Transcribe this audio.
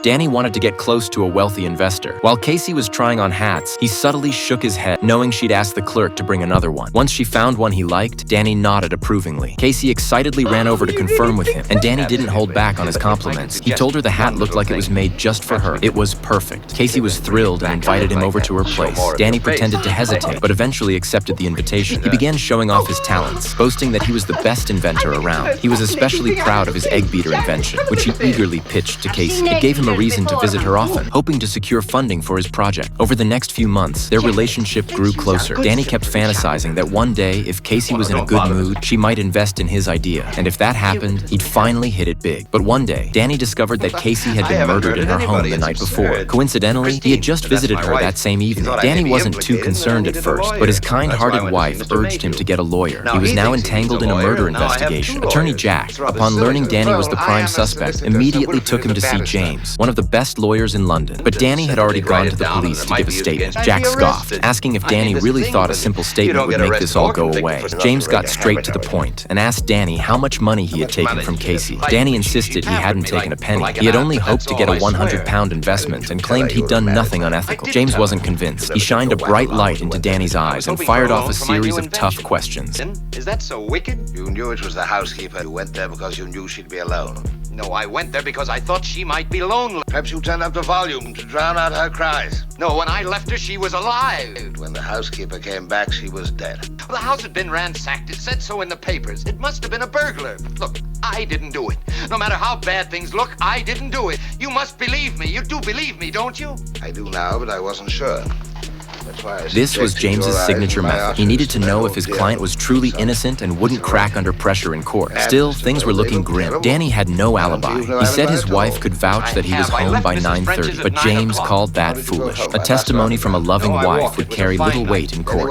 Danny wanted to get close to a wealthy investor. While Casey was trying on hats, he subtly shook his head, knowing she'd asked the clerk to bring another one. Once she found one he liked, Danny nodded approvingly. Casey excitedly ran over to confirm with him, and Danny didn't hold back on his compliments. He told her the hat looked like it was made just for her. It was perfect. Casey was thrilled and invited him over to her place. Danny pretended to hesitate, but eventually accepted the invitation. He began showing off his talents, boasting that he was the best inventor around. He was especially proud of his egg beater invention, which he eagerly pitched to Casey. It gave him a reason to visit her often, hoping to secure funding for his project. Over the next few months, their relationship grew closer. Danny kept fantasizing that one day, if Casey was in a good mood, she might invest in his idea. And if that happened, he'd finally hit it big. But one day, Danny discovered that Casey had been murdered in her home the night before. Coincidentally, he had just visited her that same evening. Danny wasn't too concerned at first, but his kind-hearted wife urged him to get a lawyer. He was now entangled in a murder investigation. Attorney Jack, upon learning Danny was the prime suspect, immediately took him to see James, one of the best lawyers in London. But Danny had already gone to the police to give a statement. Jack scoffed, asking if Danny really thought a simple statement would make this all go away. James got straight to the point and asked Danny how much money he had taken from Casey. Danny insisted he hadn't taken a penny. He had only hoped to get a £100 investment and claimed he'd done nothing unethical. James wasn't convinced. He shined a bright light into Danny's eyes and fired off a series of tough questions. Is that so wicked? You knew it was the housekeeper. You went there because you knew she'd be alone. No, I went there because I thought she might be lonely. Perhaps you turned up the volume to drown out her cries. No, when I left her, she was alive. When the housekeeper came back, she was dead. The house had been ransacked. It said so in the papers. It must have been a burglar. Look, I didn't do it. No matter how bad things look, I didn't do it. You must believe me. You do believe me, don't you? I do now, but I wasn't sure. This was James's signature method. He needed to know if his client was truly innocent and wouldn't crack under pressure in court. Still, things were looking grim. Danny had no alibi. He said his wife could vouch that he was home by 9:30, but James called that foolish. A testimony from a loving wife would carry little weight in court.